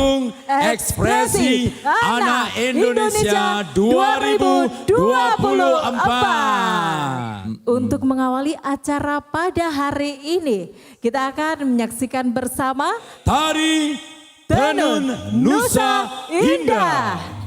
Panggung Ekspresi Anak Indonesia 2024. Untuk mengawali acara pada hari ini, kita akan menyaksikan bersama Tari Tenun Nusa Indah.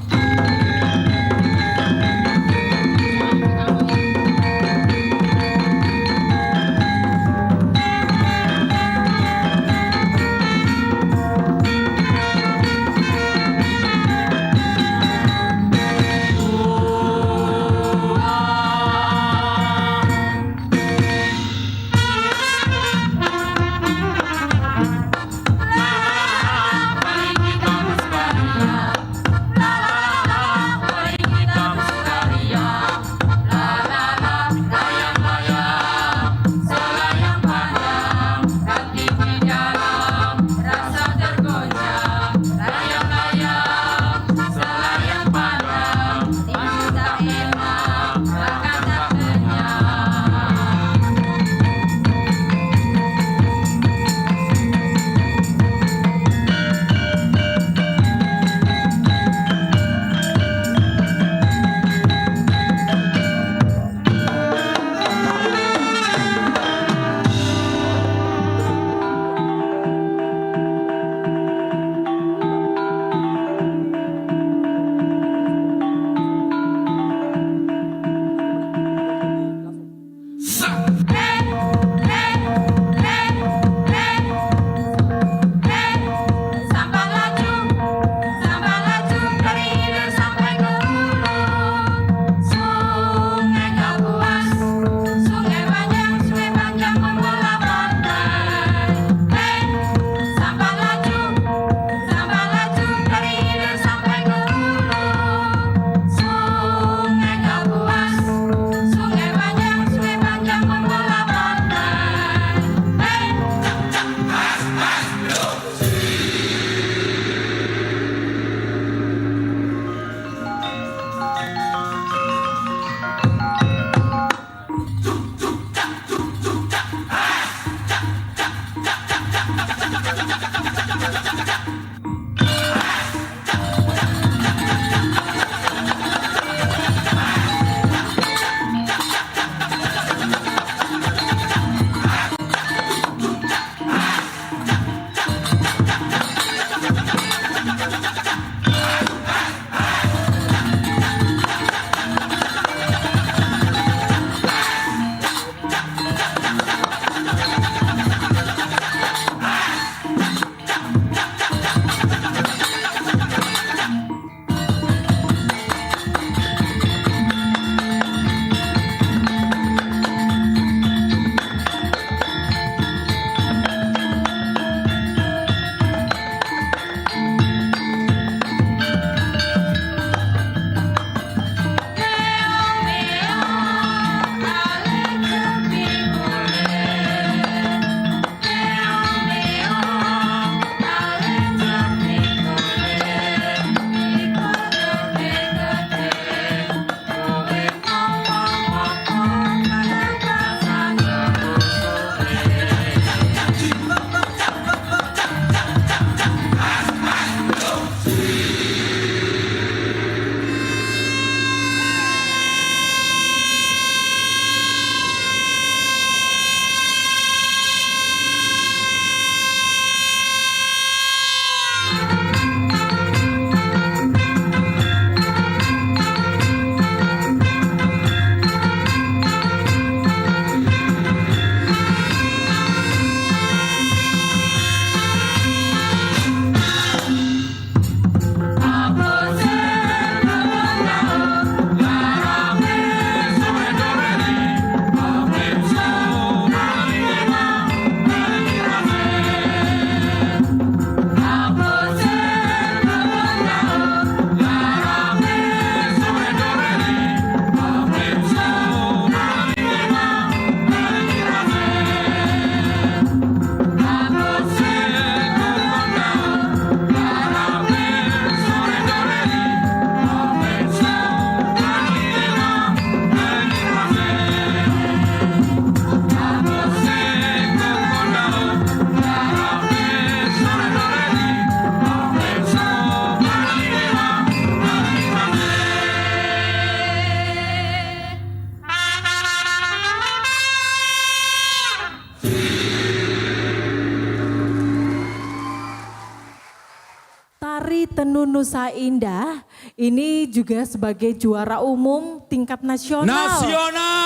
Tenun Nusa Indah ini juga sebagai juara umum tingkat nasional.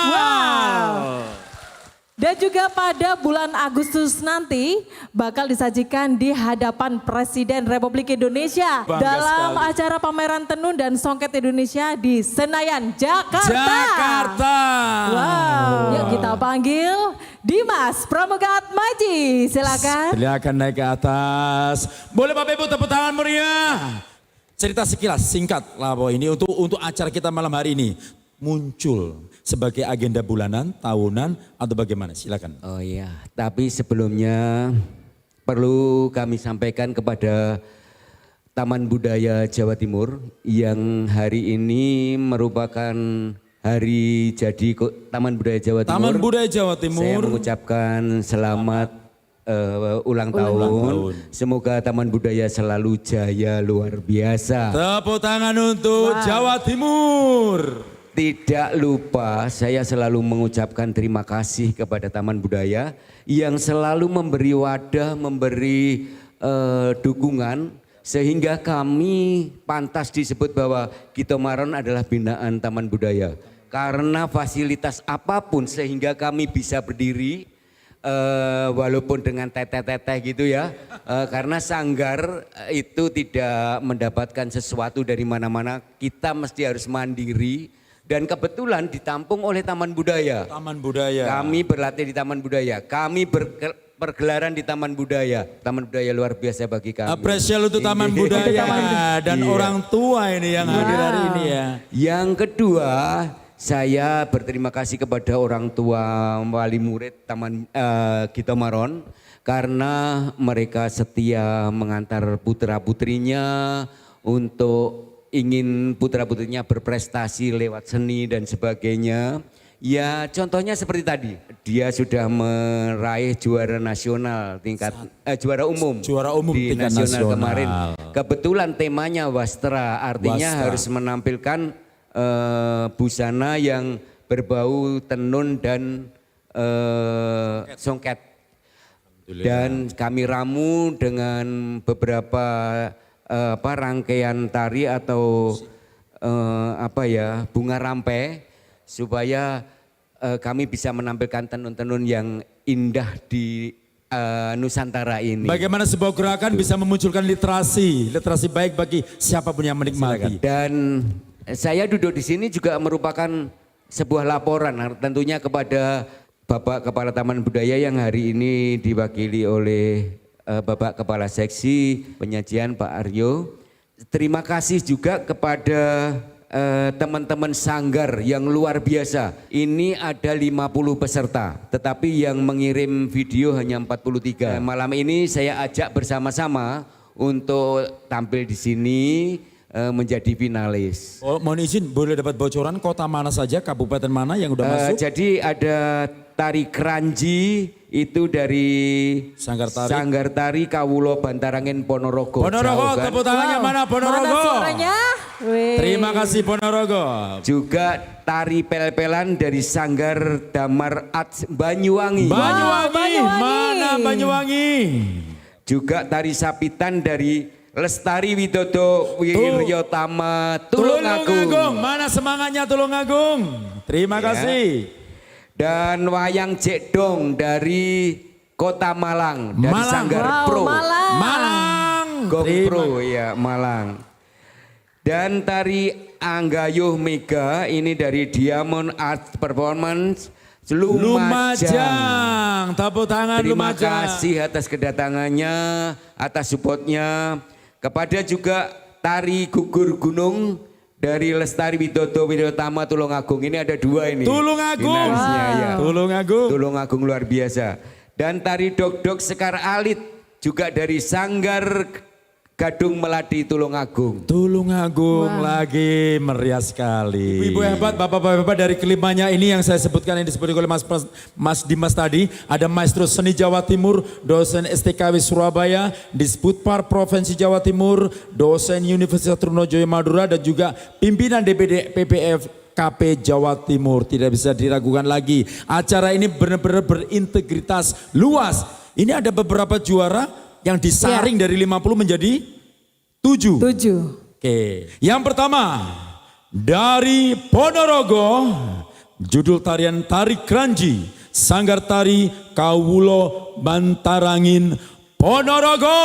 Wow. Dan juga pada bulan Agustus nanti bakal disajikan di hadapan Presiden Republik Indonesia Bangga dalam sekali. acara pameran tenun dan songket Indonesia di Senayan, Jakarta. Jakarta. Wow. Yuk kita panggil Dimas Pramuka Atmaji, silakan. Silakan naik ke atas. Boleh Bapak Ibu tepuk tangan meriah. Cerita sekilas singkat lah bahwa ini untuk acara kita malam hari ini muncul sebagai agenda bulanan, tahunan atau bagaimana? Silakan. Oh iya, tapi sebelumnya perlu kami sampaikan kepada Taman Budaya Jawa Timur yang hari ini merupakan hari jadi Taman Budaya Jawa Timur. Taman Budaya Jawa Saya Timur. mengucapkan selamat ulang tahun. Semoga Taman Budaya selalu jaya luar biasa. Tepuk tangan untuk Jawa Timur. Tidak lupa saya selalu mengucapkan terima kasih kepada Taman Budaya yang selalu memberi wadah, memberi dukungan sehingga kami pantas disebut bahwa Kitomaron adalah binaan Taman Budaya. Karena fasilitas apapun sehingga kami bisa berdiri walaupun dengan teteh-teteh gitu ya. Karena sanggar itu tidak mendapatkan sesuatu dari mana-mana, kita mesti harus mandiri. Dan kebetulan ditampung oleh Taman Budaya. Taman Budaya. Kami berlatih di Taman Budaya. Kami pergelaran di Taman Budaya. Taman Budaya luar biasa bagi kami. Apresial untuk Taman Budaya dan orang tua ini yang hadir hari ini ya. Yang kedua, saya berterima kasih kepada orang tua wali murid Taman Kitomaron. Karena mereka setia mengantar putra-putrinya untuk ingin putra-putrinya berprestasi lewat seni dan sebagainya. Ya contohnya seperti tadi, dia sudah meraih juara nasional tingkat juara umum di tingkat nasional nasional. kemarin. Kebetulan temanya wastra, artinya Wastra. harus menampilkan busana yang berbau tenun dan songket. Dan kami ramu dengan beberapa rangkaian tari atau bunga rampe supaya kami bisa menampilkan tenun-tenun yang indah di Nusantara ini. Bagaimana sebuah gerakan bisa memunculkan literasi baik bagi siapapun yang menikmati. Dan saya duduk di sini juga merupakan sebuah laporan tentunya kepada Bapak Kepala Taman Budaya yang hari ini diwakili oleh Bapak Kepala Seksi Penyajian Pak Aryo. Terima kasih juga kepada teman-teman sanggar yang luar biasa. Ini ada 50 peserta, tetapi yang mengirim video hanya 43. Malam ini saya ajak bersama-sama untuk tampil di sini menjadi finalis. Oh, mohon izin, boleh dapat bocoran kota mana saja, kabupaten mana yang udah masuk? Jadi ada tari Kranji itu dari Sanggar Tari Kawulo Bantarangin Ponorogo. Ponorogo, tepuk tangannya mana Ponorogo? Mana suaranya? Wih. Terima kasih Ponorogo. Juga tari pel-pelan dari Sanggar Damar Arts Banyuwangi. Banyuwangi, mana Banyuwangi? Juga tari sapitan dari Lestari Widodo Wiryotama Tulungagung. Mana semangatnya Tulungagung? Terima kasih. Dan wayang cekdong dari Kota Malang, dari Malang. Sanggar Wow, Pro. Malang. Gong Terima- Pro ya Malang. Dan tari Anggayuh Mega ini dari Diamond Art Performance Lumajang. Lumajang. Tepuk tangan Terima Lumajang. kasih atas kedatangannya, atas supportnya. Kepada juga tari Gugur Gunung dari Lestari Widodo Wiryotama Tulungagung. Ini ada dua ini. Tulungagung. Finalisnya, ya. Tulungagung. Tulungagung luar biasa. Dan tari Dok-Dok Sekar Alit juga dari Sanggar Gadung Melati Tulungagung. Tulungagung lagi meriah sekali. Ibu hebat, bapak-bapak dari kelimanya ini yang saya sebutkan yang disebut oleh Mas Dimas tadi. Ada Maestro Seni Jawa Timur, dosen STKW Surabaya, Disputpar Provinsi Jawa Timur, dosen Universitas Trunojoyo Madura dan juga pimpinan DPD PPF KP Jawa Timur. Tidak bisa diragukan lagi. Acara ini benar-benar berintegritas luas. Ini ada beberapa juara yang disaring dari 50 menjadi 7. 7. Oke, yang pertama dari Ponorogo, judul tarian Tari Kranji, Sanggar Tari Kawulo Bantarangin Ponorogo.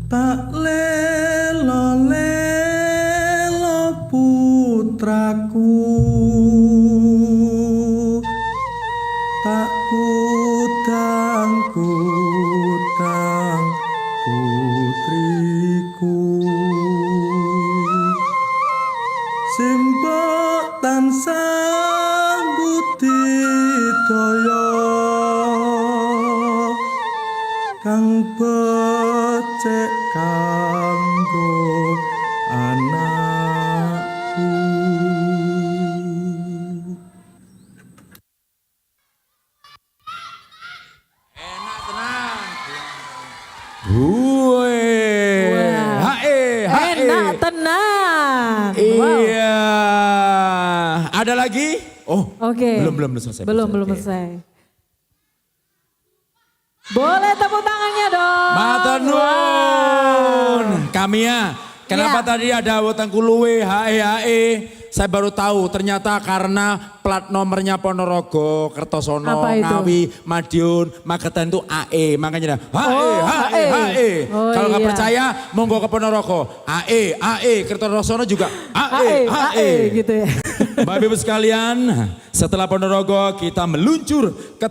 Tak lelo-lelo putraku, tak kudang-kudang putriku, sing mbok tansah budidaya kang becik kanggo anakku. Enak tenang. Hae. Enak tenang. Iya. Ada lagi? Oh, Oke. belum selesai. Belum Oke. selesai. Boleh tepuk tangannya dong. Matur nuwun. Kamia, kenapa Ya. tadi ada wetengku luwe hae. Saya baru tahu ternyata karena plat nomornya Ponorogo, Kertosono, Apa itu? Ngawi, Madiun, Magetan itu AE. Makanya ada hae. Oh, Kalau nggak iya. percaya monggo ke Ponorogo. AE. Kertosono juga AE. gitu ya. Bapak Ibu sekalian, setelah Ponorogo kita meluncur ke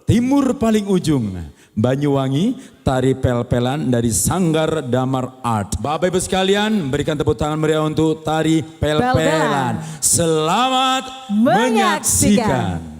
timur paling ujung. Banyuwangi, tari pel-pelan dari Sanggar Damar Art. Bapak Ibu sekalian, berikan tepuk tangan meriah untuk tari pel-pelan. Selamat menyaksikan.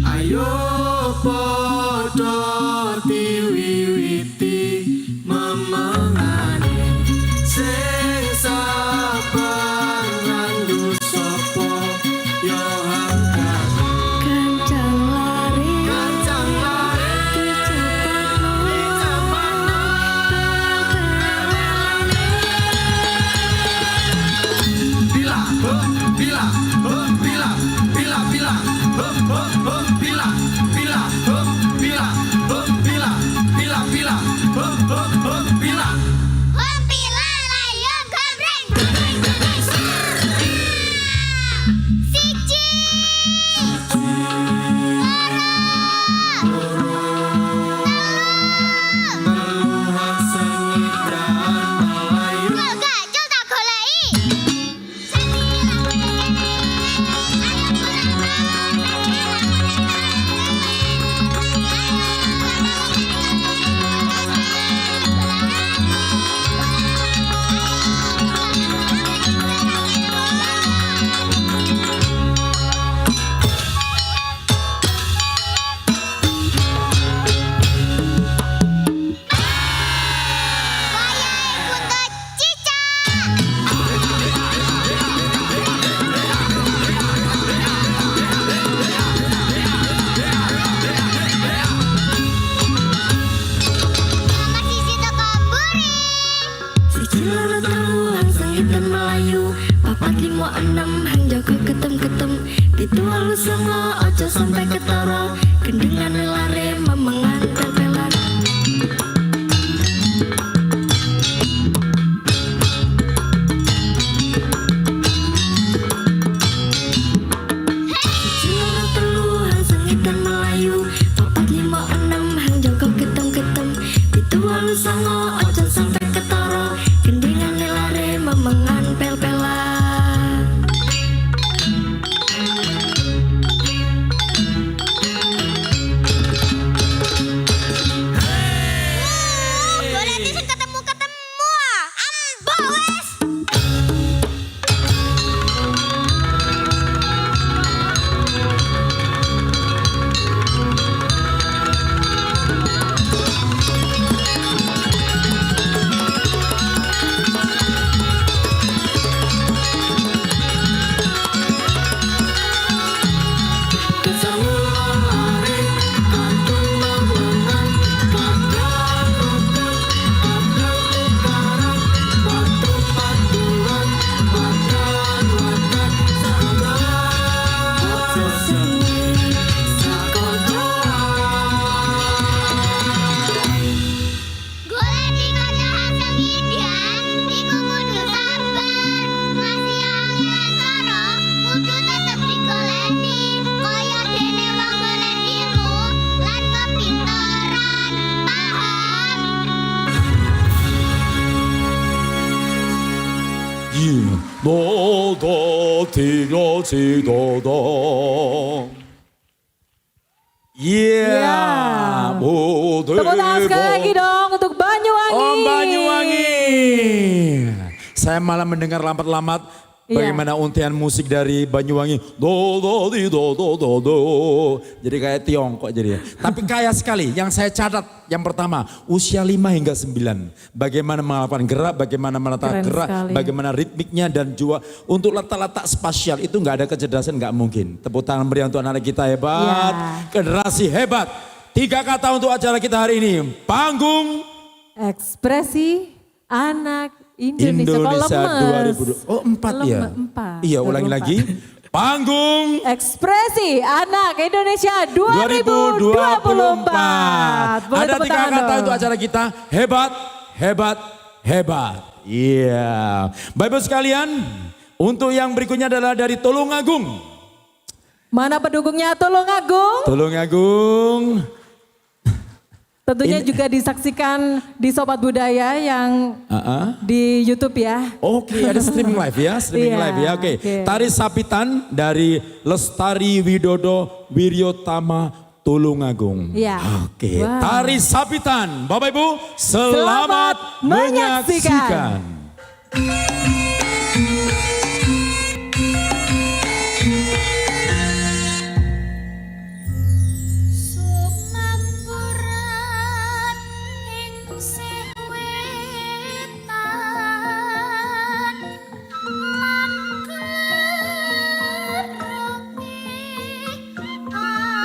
Ayo podo diwi 5, 6 hang jago ketem-ketem. Pitu walu songo ojo sampai ketara. Gendingan lare memengan pel-pelan. Siji loro telu hang sengit dan Melayu. 4, 5, 6 hang jago ketem-ketem. Pitu walu songo ojo sampai ketara. Gendingan lare memengan pel-pelan. Golek sing ketemu-ketemu ah. Ambo wes. Golek di kaca haseng idian, iku kudu sabar. Masih angin soro, kudu tetep digoleki. Kaya dene wong golek ilmu lan kepinteran. Paham? Iya. Tepuk tangan sekali lagi dong untuk Banyuwangi. Om Banyuwangi. Saya malah mendengar lambat-lambat Iya. bagaimana untian musik dari Banyuwangi. Do do di do do do do. Jadi kayak Tiongkok jadi. Tapi kaya sekali. Yang saya catat yang pertama usia 5 hingga 9. Bagaimana melakukan gerak, bagaimana menata Keren gerak, sekali. bagaimana ritmiknya dan juga untuk letak-letak spasial itu nggak ada kecerdasan nggak mungkin. Tepuk tangan meriah untuk anak kita hebat, Iya. generasi hebat. 3 kata untuk acara kita hari ini. Panggung Ekspresi anak Indonesia. Indonesia Kok lemes? 2020. Oh 4 ya? 4. Iya ulangi lagi. Panggung Ekspresi anak Indonesia 2024. Boleh Ada tepuk 3 tangan kata dong. untuk acara kita. Hebat, hebat, hebat. Iya. Bapak Ibu sekalian, untuk yang berikutnya adalah dari Tulungagung. Mana pendukungnya Tulungagung? Tulungagung. Tentunya juga disaksikan di Sobat Budaya yang di YouTube ya. Oke, ada streaming live ya, streaming Iya, live ya. Oke. oke. Tari Sapitan dari Lestari Widodo Wiryotama Tulungagung. Iya. Oke, Wow. Tari Sapitan. Bapak Ibu, selamat menyaksikan. menyaksikan. Sumampuran ing sing wetan lan kleroki ayah.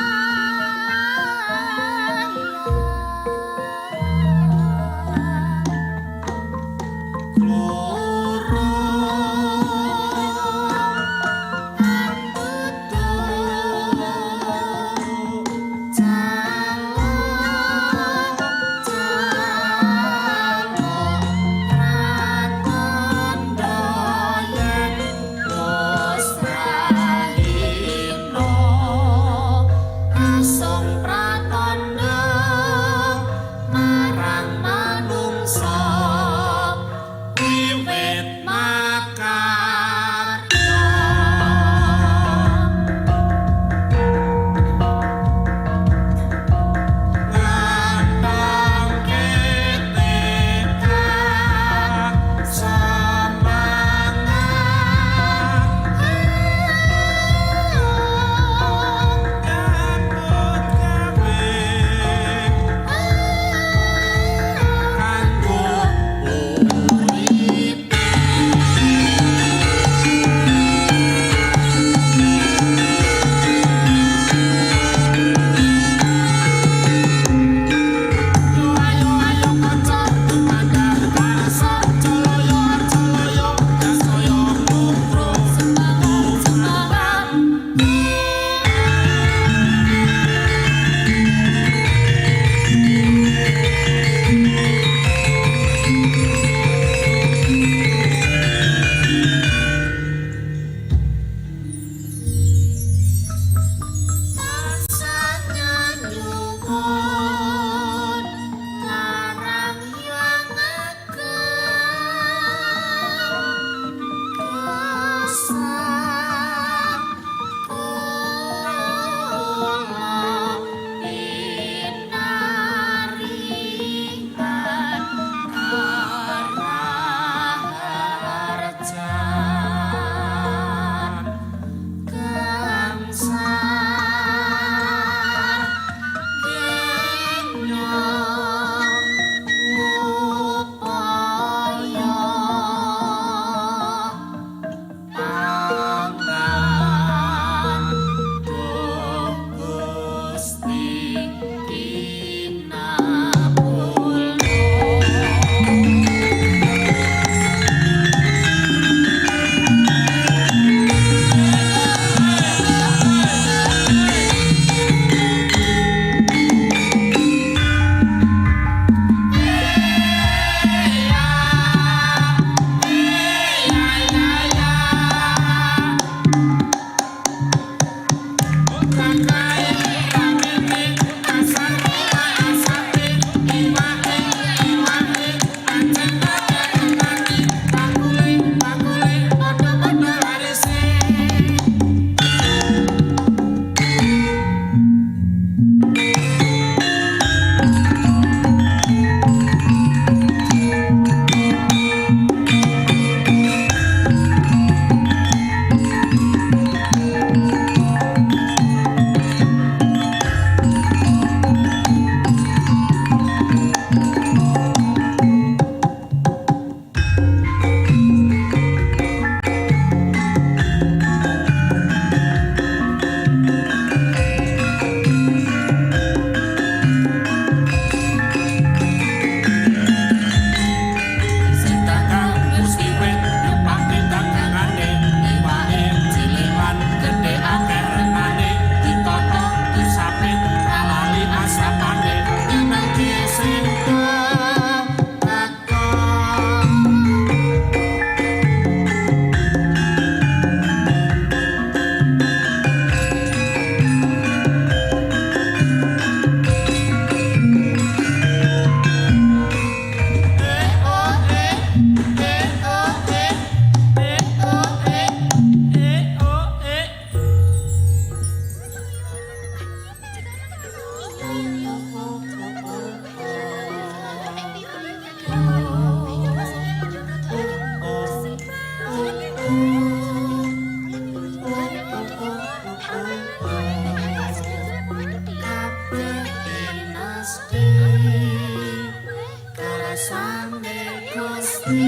Aja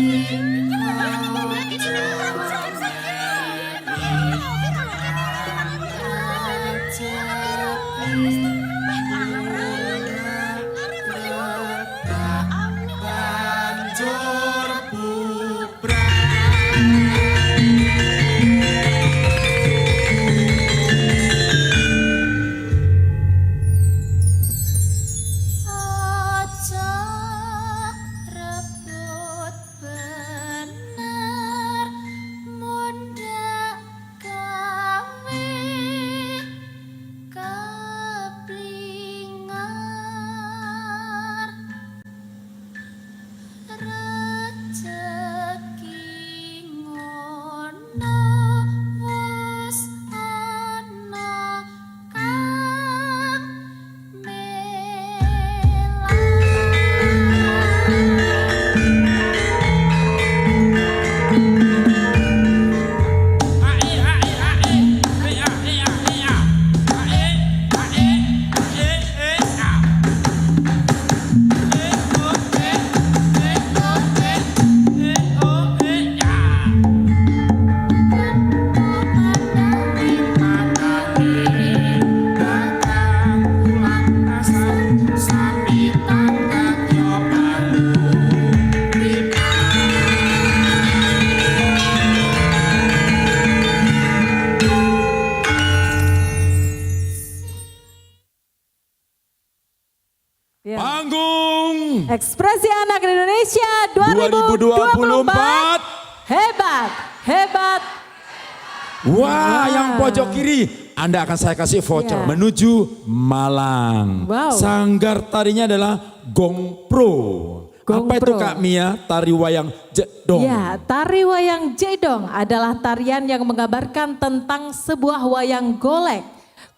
rebut bener mundak gawe keplingar rejeki ngono wis ana kang Ya. Panggung Ekspresi Anak Indonesia 2024. Hebat, hebat. Wah, yang pojok kiri Anda akan saya kasih voucher Ya. menuju Malang. Wow. Sanggar tarinya adalah Gong Pro. Gong Apa itu Pro. Kak Mia? Tari wayang jedong. Ya, tari wayang jedong adalah tarian yang menggambarkan tentang sebuah wayang golek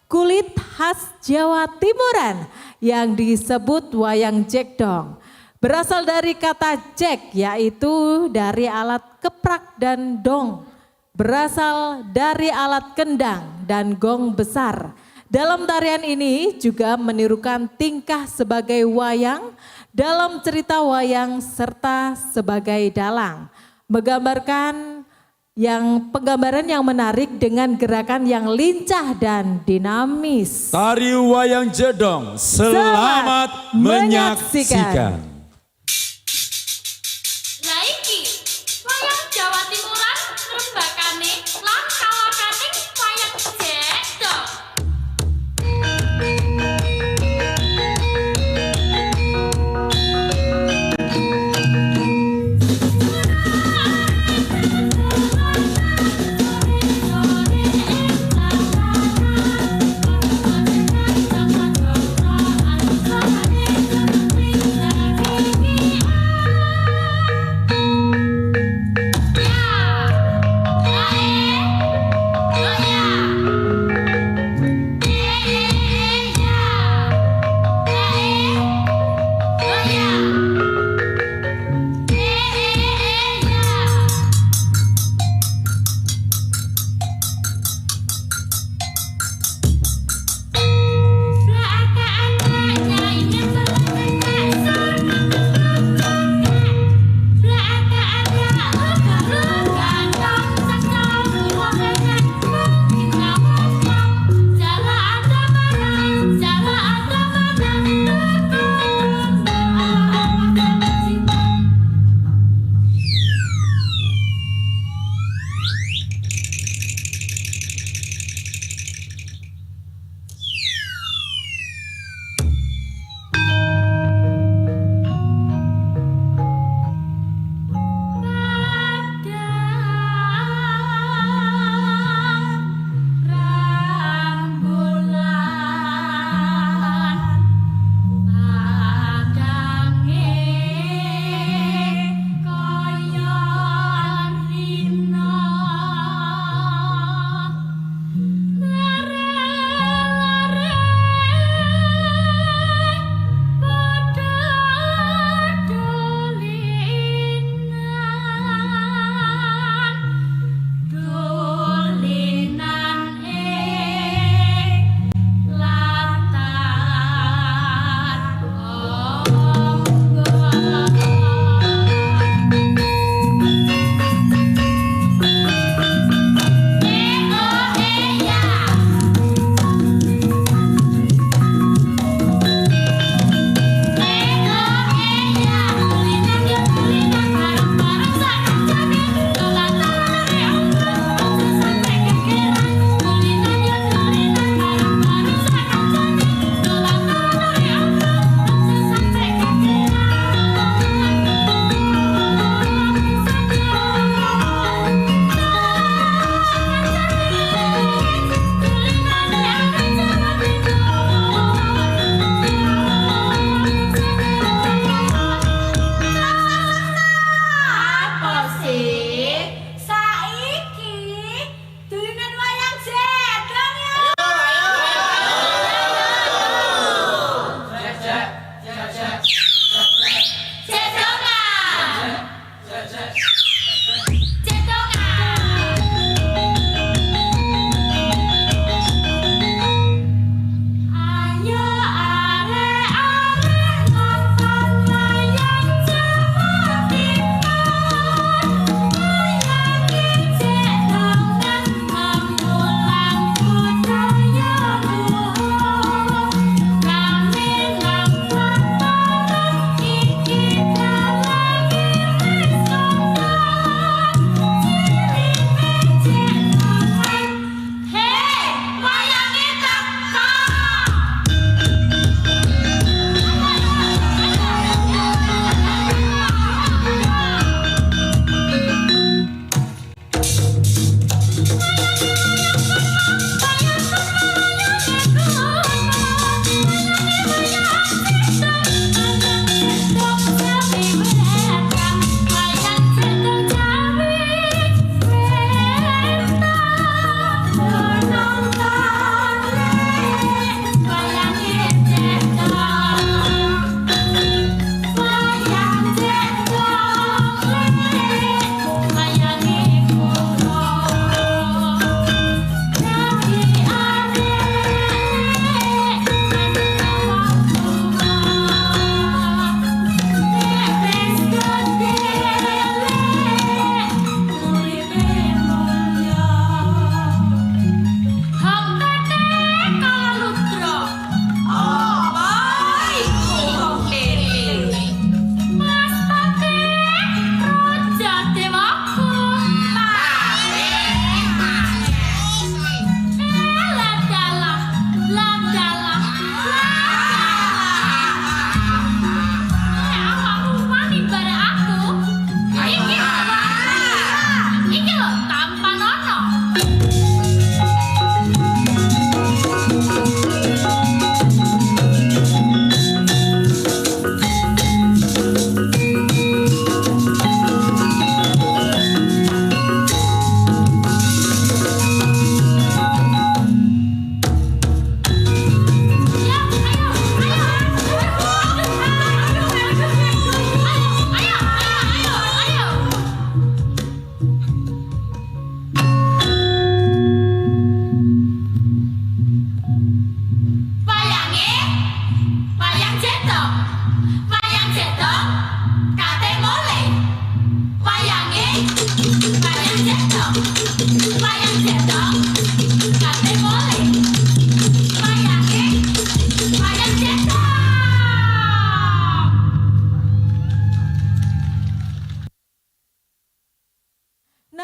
kulit khas Jawa Timuran yang disebut wayang jedong. Berasal dari kata jek, yaitu dari alat keprak, dan dong berasal dari alat kendang dan gong besar. Dalam tarian ini juga menirukan tingkah sebagai wayang dalam cerita wayang serta sebagai dalang. Menggambarkan penggambaran yang menarik dengan gerakan yang lincah dan dinamis. Tari wayang jedong, selamat menyaksikan. Lah iki wayang Jawa Timuran rembakane lan kawakane wayang jedong.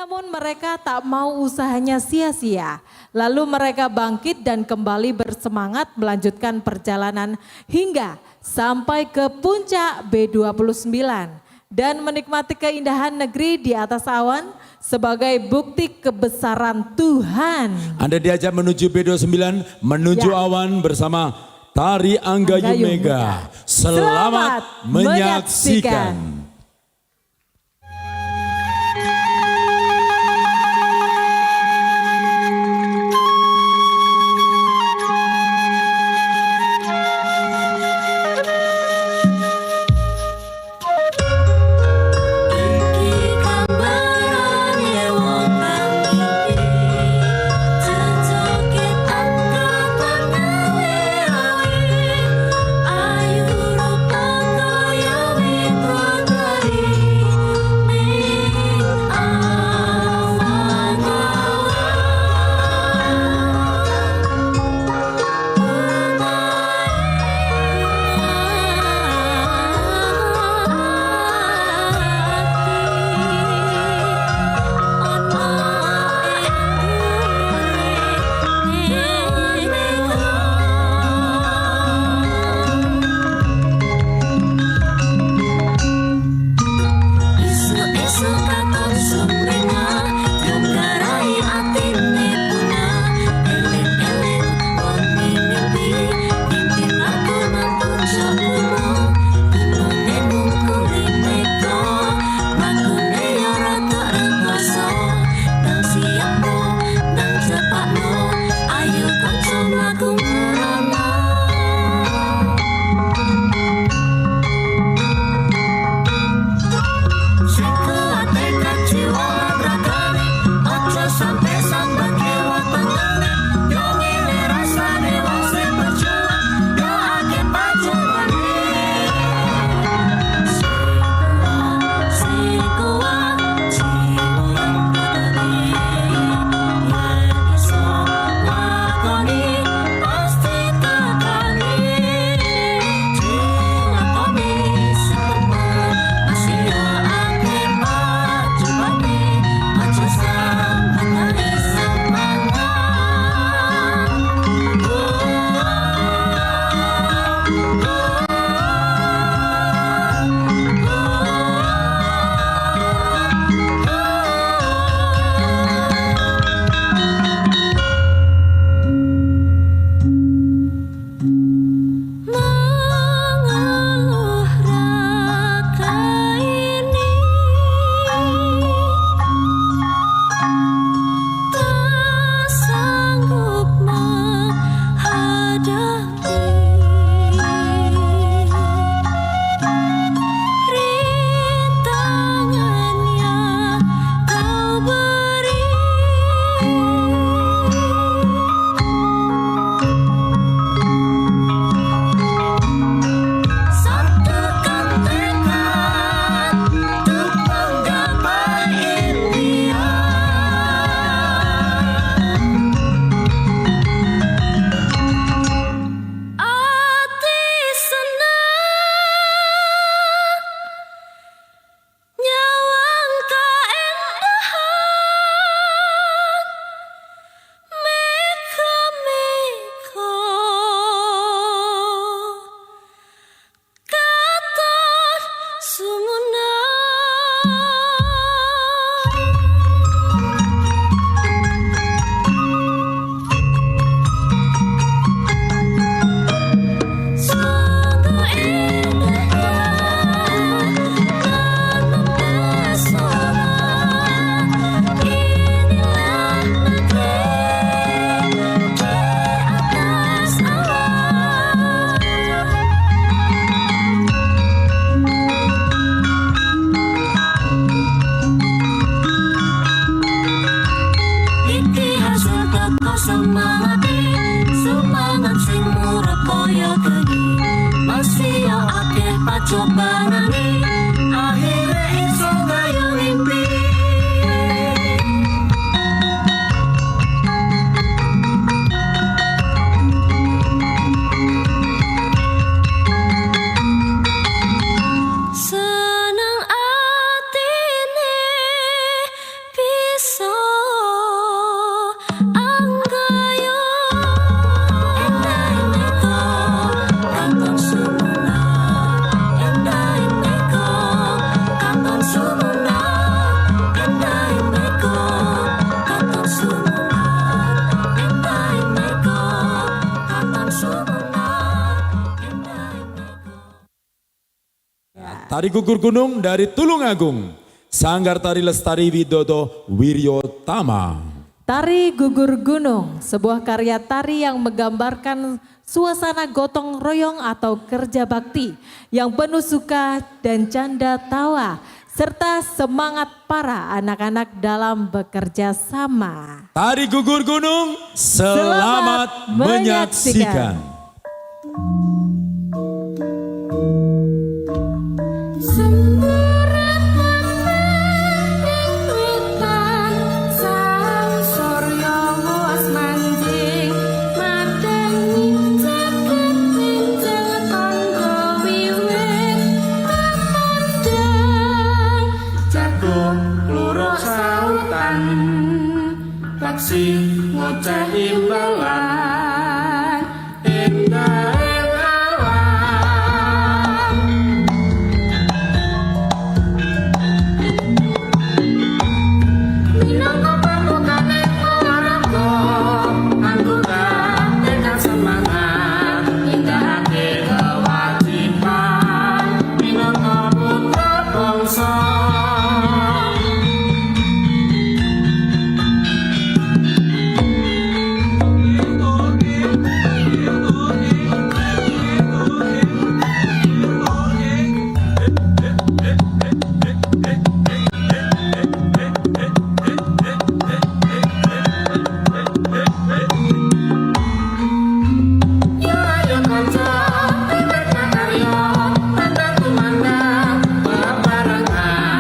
Namun mereka tak mau usahanya sia-sia. Lalu mereka bangkit dan kembali bersemangat melanjutkan perjalanan hingga sampai ke puncak B29 dan menikmati keindahan negeri di atas awan sebagai bukti kebesaran Tuhan. Anda diajak menuju B29, menuju awan bersama Tari Angga Yumega. Selamat menyaksikan. Semangat sing murah kaya geni masih yo akeh pacobanane akhire iso gayo mimpi. Senang atine bisa Tari Gugur Gunung dari Tulungagung. Sanggar Tari Lestari Widodo Wiryotama. Tari Gugur Gunung, sebuah karya tari yang menggambarkan suasana gotong royong atau kerja bakti yang penuh suka dan canda tawa serta semangat para anak-anak dalam bekerja sama. Tari Gugur Gunung, selamat menyaksikan. Semburat pemimpin hutan, sang surya was manjing, madani jagat pinjeng tangga wiwit kemandang. Jagung luruk sautan Paksi ngoceh imbalan Indah alam Minangka pambukane olahraga, Anggota dengan semangat Indahake kewajiban Minangka putra bangsa yo ayo kanca, wiwit makarya, tanda tumandang, bebarengan.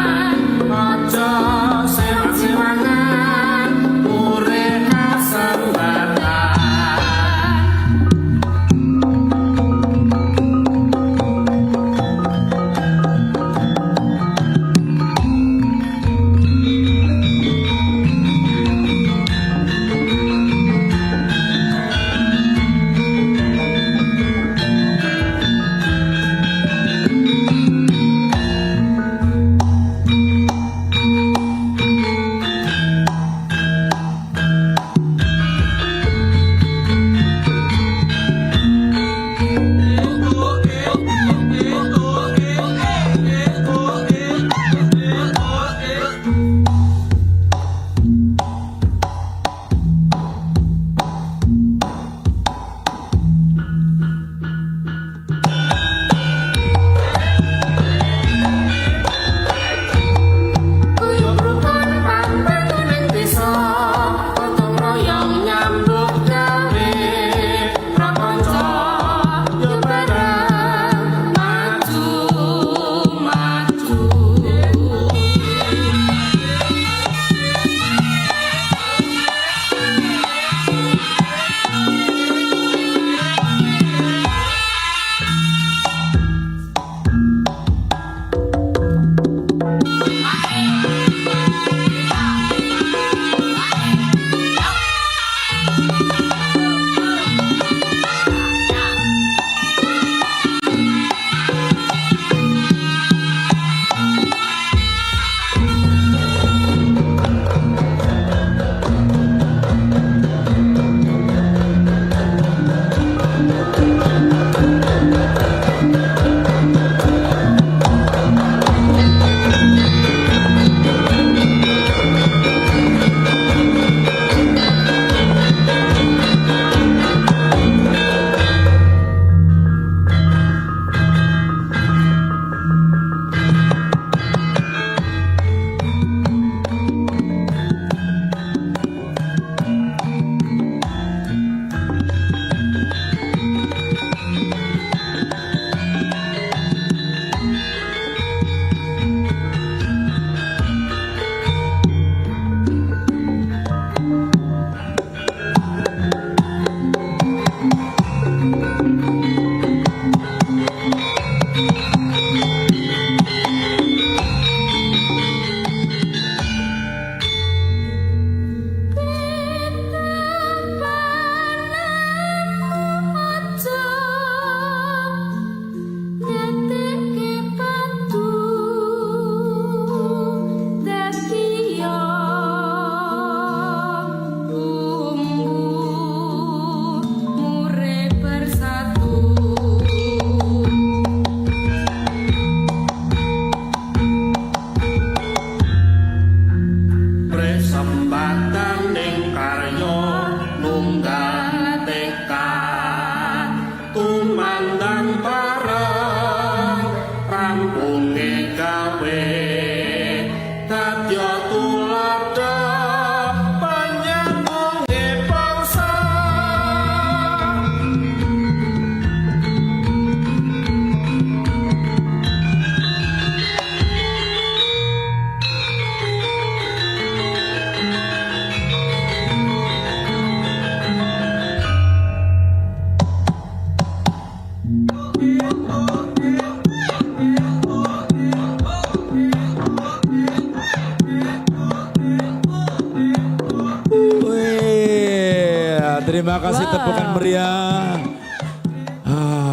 Terima kasih tepukan meriah.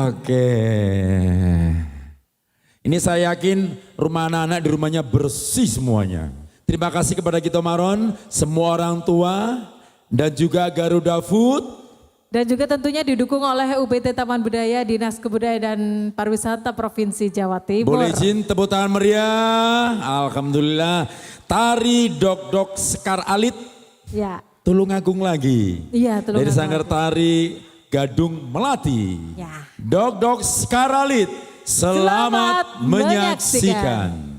Oke. Ini saya yakin rumah anak-anak di rumahnya bersih semuanya. Terima kasih kepada Gito Maron, semua orang tua, dan juga Garuda Food. Dan juga tentunya didukung oleh UPT Taman Budaya, Dinas Kebudayaan dan Pariwisata Provinsi Jawa Timur. Boleh izin tepuk tangan meriah. Alhamdulillah. Tari Dok-Dok Sekar Alit. Ya. Tulungagung lagi. Iya, Tulungagung. Dari Sanggar Tari Gadung Melati. Ya. Dok-Dok Sekar Alit. Selamat menyaksikan.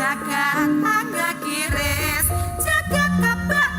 Jagat agak kiris, jagat kebak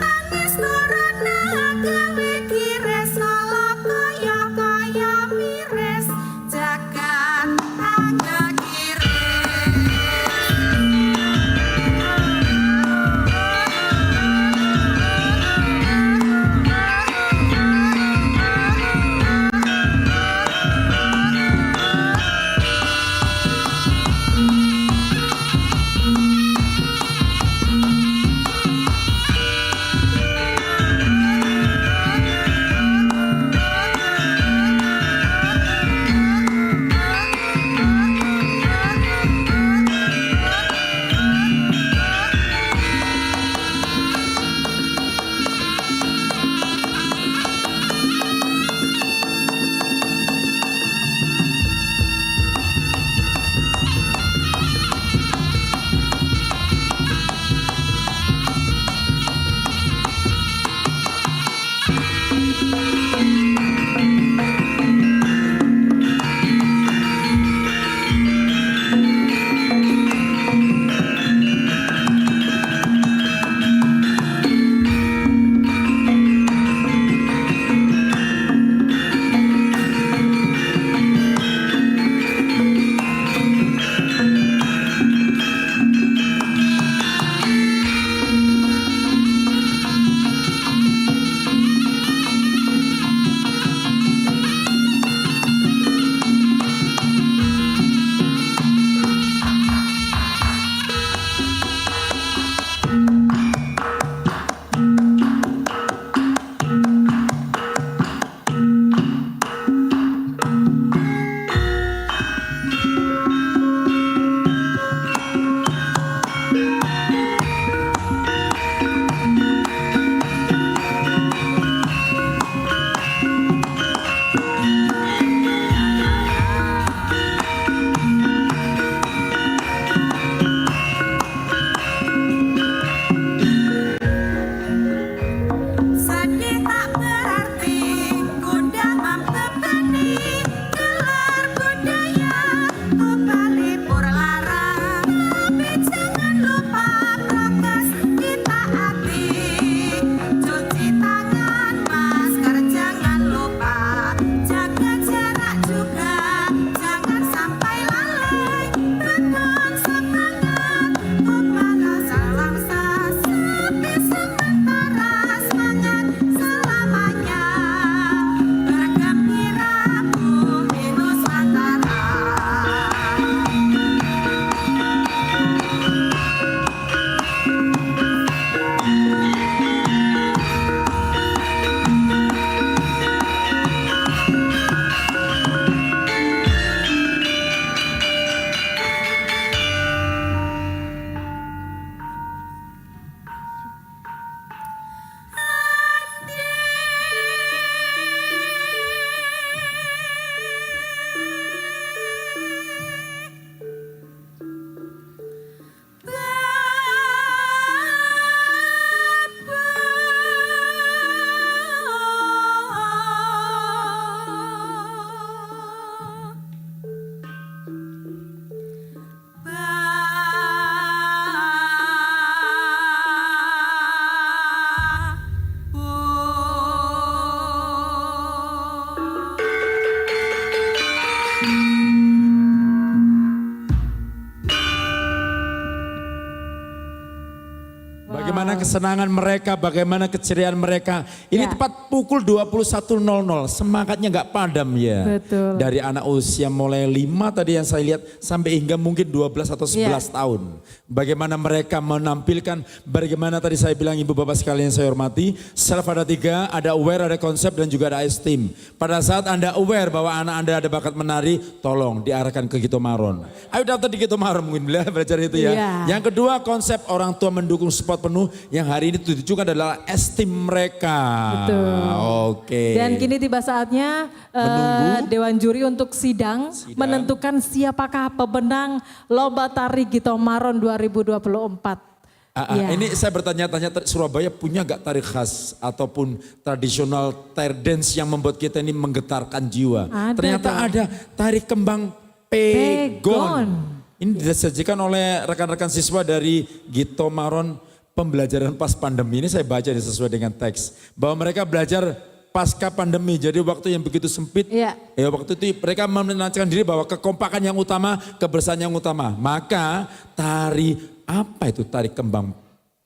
kesenangan mereka, bagaimana keceriaan mereka. Ini Ya. tepat pukul 21.00, semangatnya nggak padam ya. Betul. Dari anak usia mulai 5 tadi yang saya lihat sampai hingga mungkin 12 atau 11 Ya. tahun. Bagaimana mereka menampilkan, bagaimana tadi saya bilang ibu bapak sekalian saya hormati, self ada 3, ada aware, ada konsep dan juga ada esteem. Pada saat Anda aware bahwa anak Anda ada bakat menari, tolong diarahkan ke Gito Maron. Ayo daftar di Gito Maron mungkin belajar itu ya. Iya. Yang kedua konsep orang tua mendukung support penuh yang hari ini ditujukan adalah esteem mereka. Betul. Oke. Dan kini tiba saatnya Menunggu. Dewan Juri untuk sidang menentukan siapakah pemenang Lomba Tari Gito Maron 2024. Ya. Ini saya bertanya-tanya, Surabaya punya gak tari khas ataupun tradisional tari dance yang membuat kita ini menggetarkan jiwa? Ada Ternyata dong. ada tari kembang pegon. Pegon. Ini disajikan oleh rekan-rekan siswa dari Gito Maron pembelajaran pas pandemi. Ini saya baca sesuai dengan teks. Bahwa mereka belajar pasca pandemi. Jadi waktu yang begitu sempit. Iya. Ya waktu itu mereka menancapkan diri bahwa kekompakan yang utama, kebersamaan yang utama. Maka tari apa itu tari kembang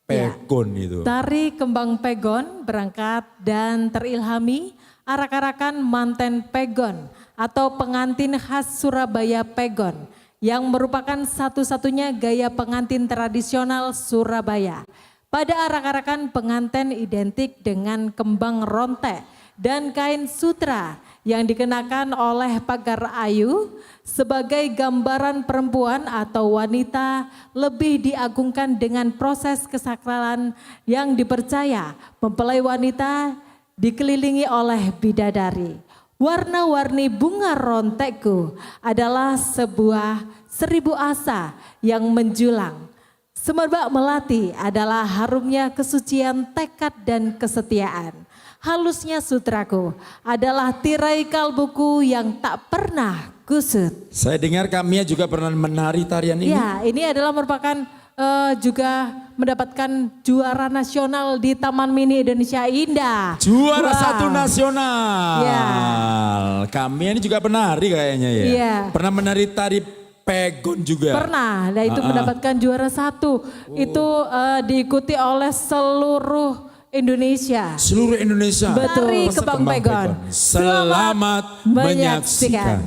pegon itu? Tari Kembang Pegon berangkat dan terilhami arak-arakan manten pegon atau pengantin khas Surabaya pegon yang merupakan satu-satunya gaya pengantin tradisional Surabaya. Pada arak-arakan pengantin identik dengan kembang rontek dan kain sutra yang dikenakan oleh pagar ayu sebagai gambaran perempuan atau wanita lebih diagungkan dengan proses kesakralan yang dipercaya mempelai wanita dikelilingi oleh bidadari. Warna-warni bunga rontekku adalah sebuah 1000 asa yang menjulang. Semerbak melati adalah harumnya kesucian tekad dan kesetiaan. Halusnya sutraku adalah tirai kalbuku yang tak pernah kusut. Saya dengar Kamia juga pernah menari tarian ini. Ya, ini adalah merupakan juga mendapatkan juara nasional di Taman Mini Indonesia Indah. Juara Wah. 1 nasional. Ya. Kamia ini juga penari kayaknya ya. Iya. Pernah menari tari pegon juga. Pernah, nah itu mendapatkan juara 1. Itu diikuti oleh seluruh Indonesia. Seluruh Indonesia. Betul. Tari Peserta Kembang Pegon. Selamat menyaksikan.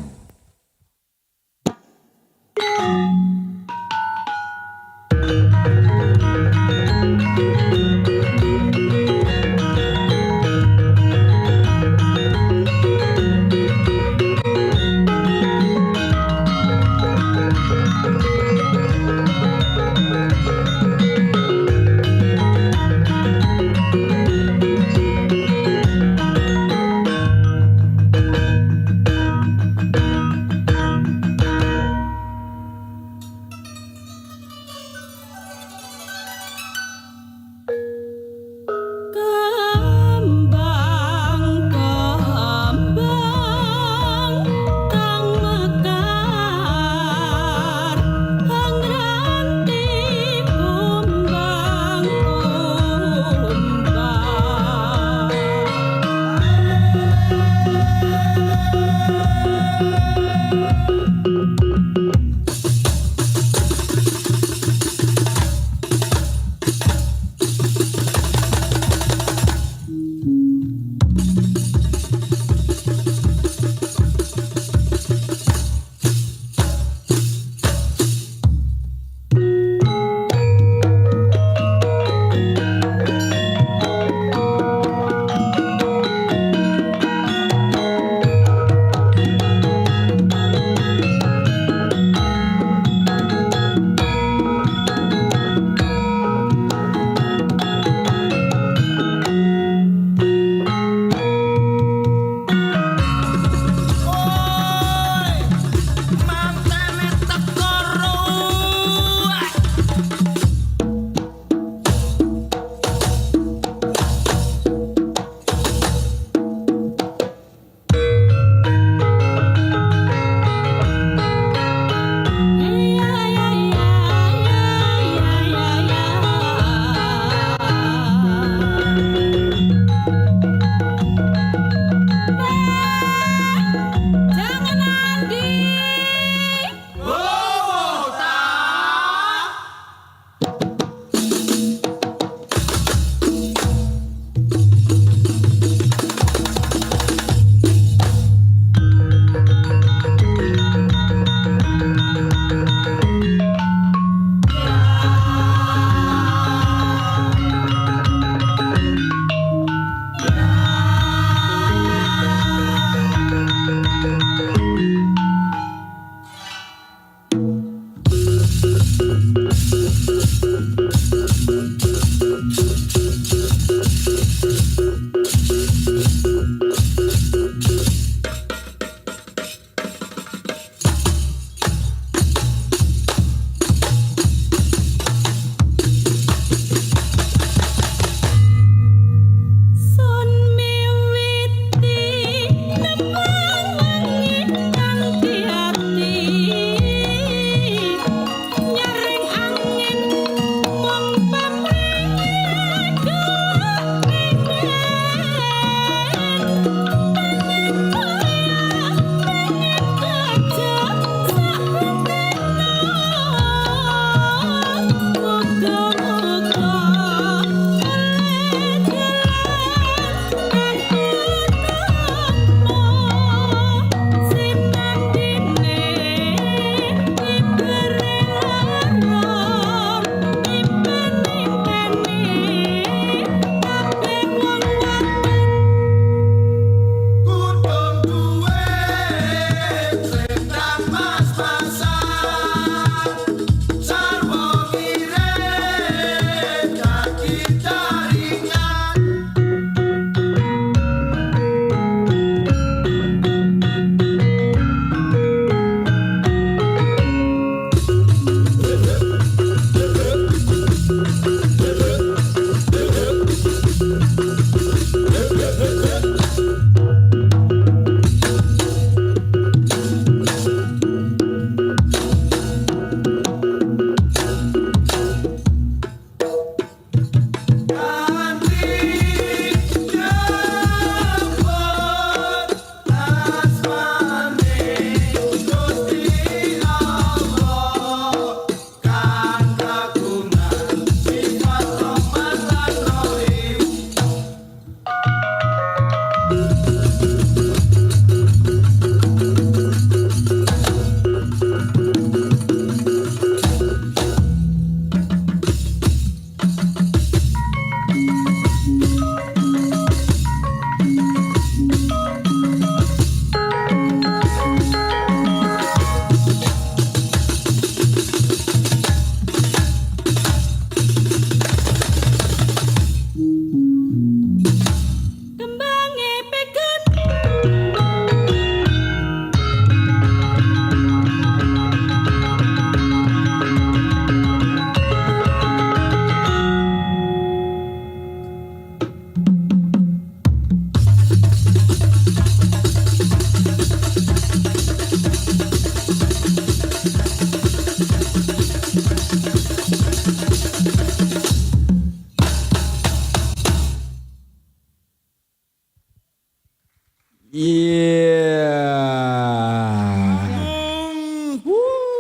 Iya.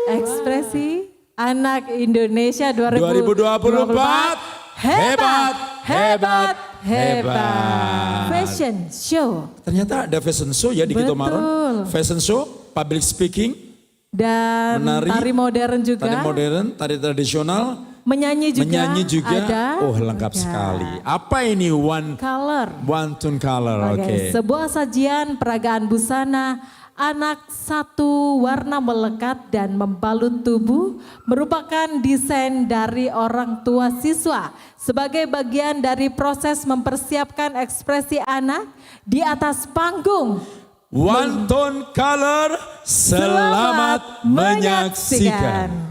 Ekspresi anak Indonesia 2024 hebat, hebat, hebat. Fashion show. Ternyata ada fashion show ya di Betul. Kitomaron. Fashion show, public speaking, Dan menari, tari modern juga. tari modern, tari tradisional, Menyanyi juga. Ada. Oh, lengkap Ada. sekali. Apa ini one Color. tone color? Oke. Sebuah sajian peragaan busana anak satu warna melekat dan membalut tubuh merupakan desain dari orang tua siswa sebagai bagian dari proses mempersiapkan ekspresi anak di atas panggung. One tone color, selamat menyaksikan.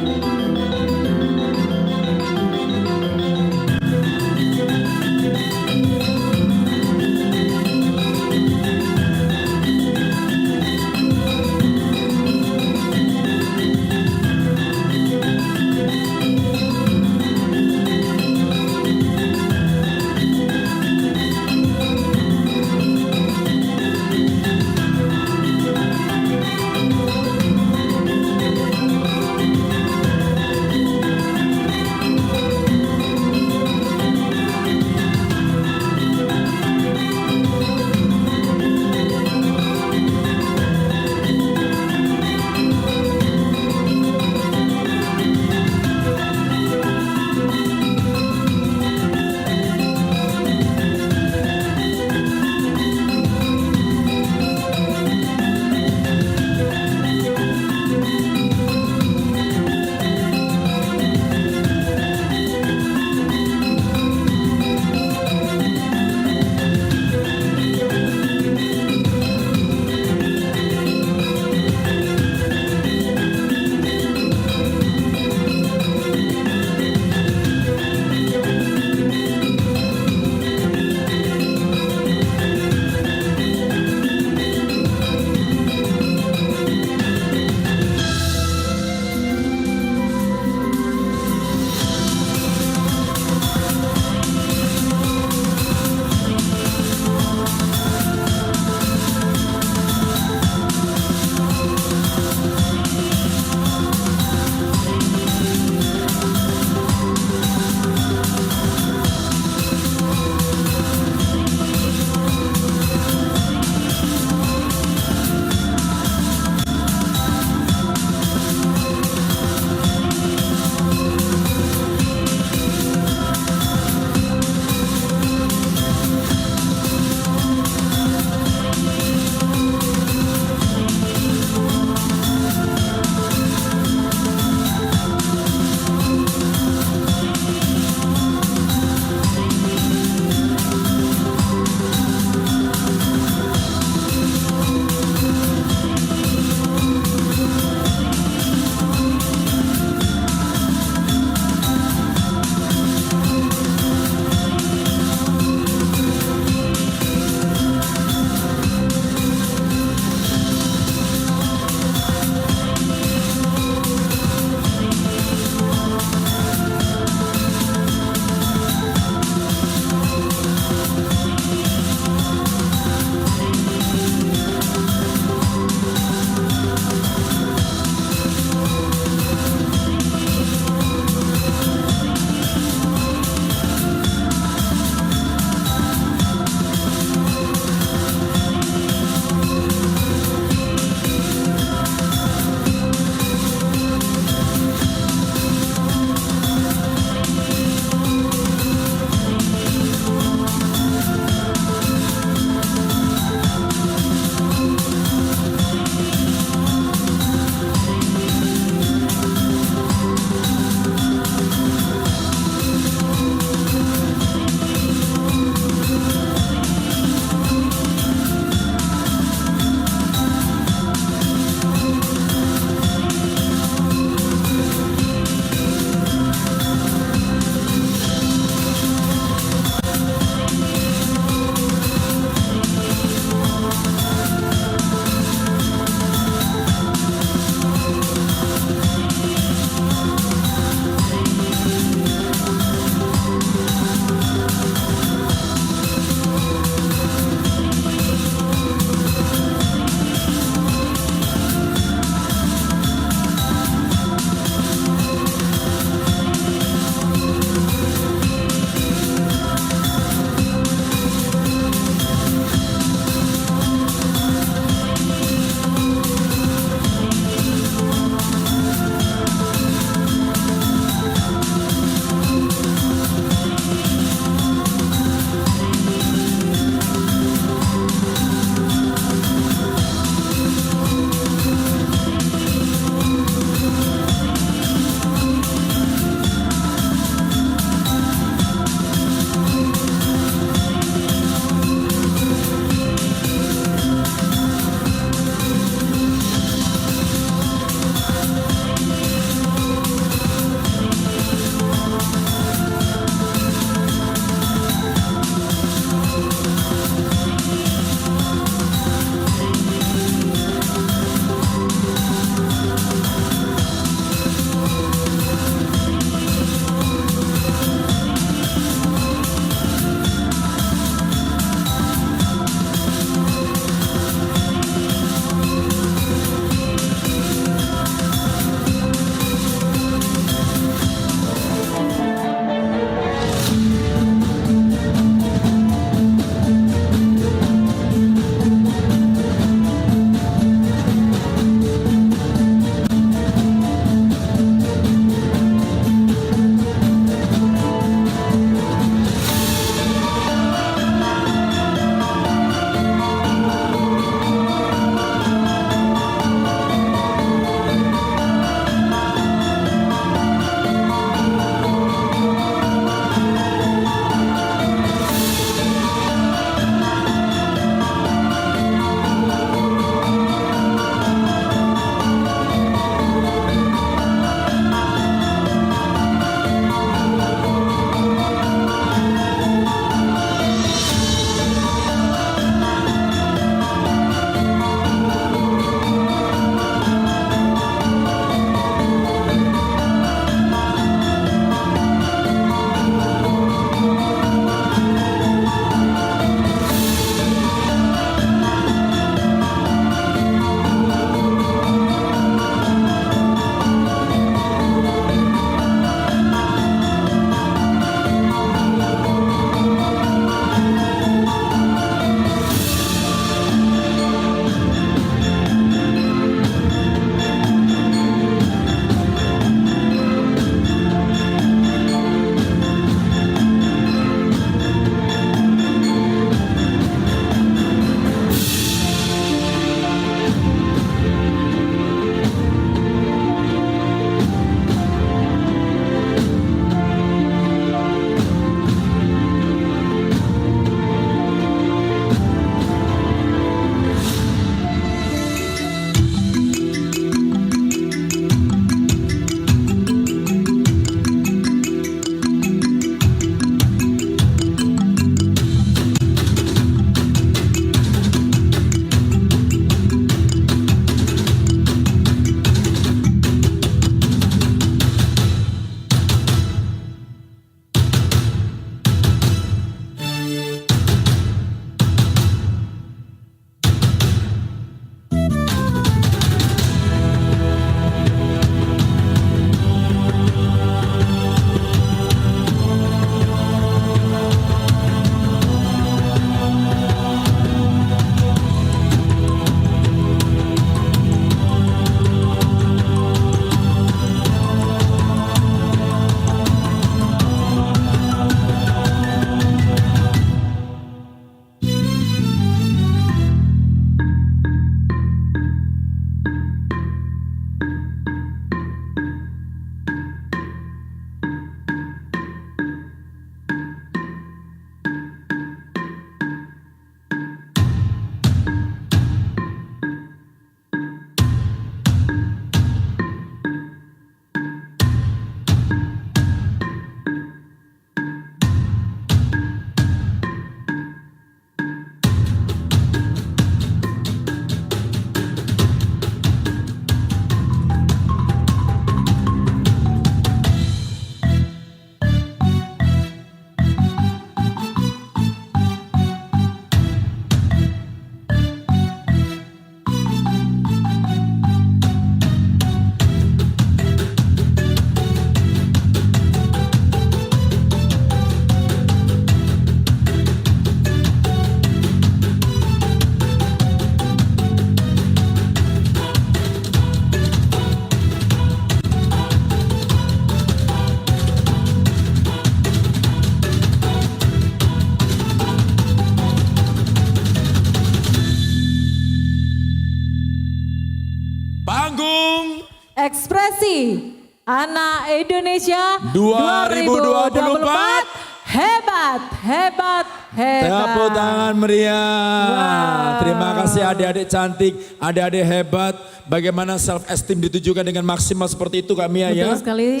Prestasi Anak Indonesia 2024. Hebat, hebat, hebat. Tepuk tangan meriah. Wow. Terima kasih adik-adik cantik, adik-adik hebat. Bagaimana self esteem ditujukan dengan maksimal seperti itu Kak Mia ya. Betul sekali.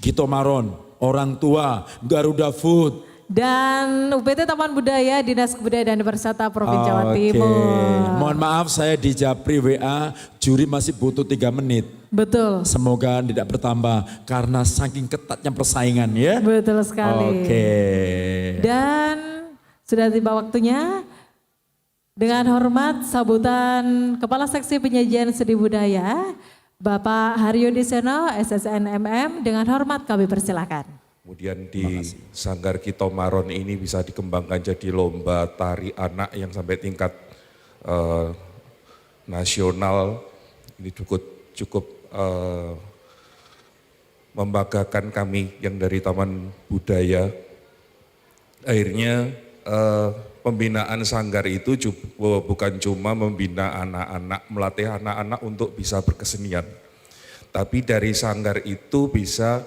Gito Maron, orang tua, Garuda Food. Dan UPT Taman Budaya, Dinas Kebudayaan dan Pariwisata Provinsi Jawa Timur. Mohon maaf saya di Japri WA, juri masih butuh 3 menit. Betul. Semoga tidak bertambah karena saking ketatnya persaingan ya. Betul sekali. Oke. Dan sudah tiba waktunya dengan hormat sambutan Kepala Seksi Penyajian Seni Budaya Bapak Haryo Disono SSN MM, dengan hormat kami persilakan. Kemudian di Sanggar Gito Maron ini bisa dikembangkan jadi lomba tari anak yang sampai tingkat nasional. Ini cukup membanggakan kami yang dari Taman Budaya. Akhirnya pembinaan sanggar itu bukan cuma membina anak-anak, melatih anak-anak untuk bisa berkesenian. Tapi dari sanggar itu bisa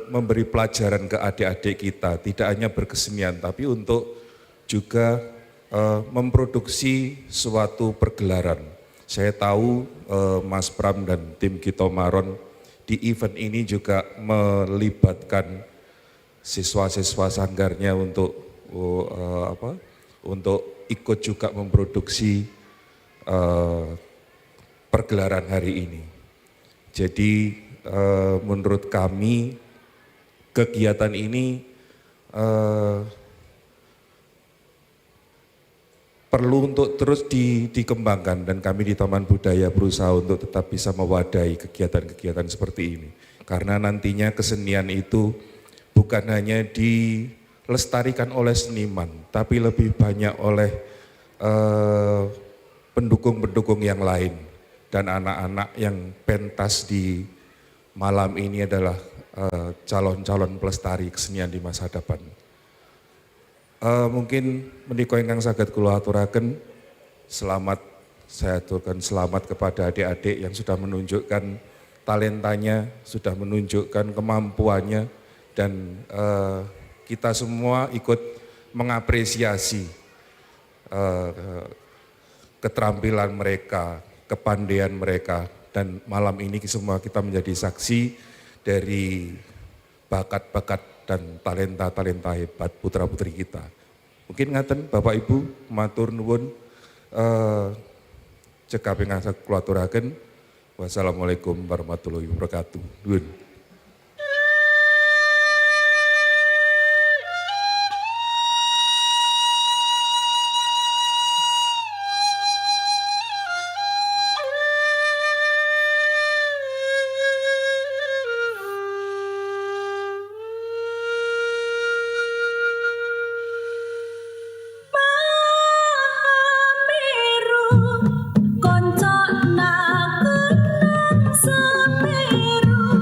memberi pelajaran ke adik-adik kita, tidak hanya berkesenian, tapi untuk juga memproduksi suatu pergelaran. Saya tahu Mas Pram dan tim Gito Maron di event ini juga melibatkan siswa-siswa sanggarnya untuk ikut juga memproduksi pergelaran hari ini. Jadi menurut kami kegiatan ini perlu untuk terus dikembangkan, dan kami di Taman Budaya berusaha untuk tetap bisa mewadahi kegiatan-kegiatan seperti ini. Karena nantinya kesenian itu bukan hanya dilestarikan oleh seniman, tapi lebih banyak oleh pendukung-pendukung yang lain. Dan anak-anak yang pentas di malam ini adalah calon-calon pelestari kesenian di masa depan. Mungkin menika ingkang saged kula aturaken, saya aturkan selamat kepada adik-adik yang sudah menunjukkan talentanya, sudah menunjukkan kemampuannya, dan kita semua ikut mengapresiasi keterampilan mereka, kepandaian mereka, dan malam ini semua kita menjadi saksi dari bakat-bakat dan talenta-talenta hebat putra-putri kita. Mungkin ngaten Bapak Ibu, matur nuwun cekap ingkang kula aturaken. Wassalamualaikum warahmatullahi wabarakatuh. Nuwun. Konco nakenang semeru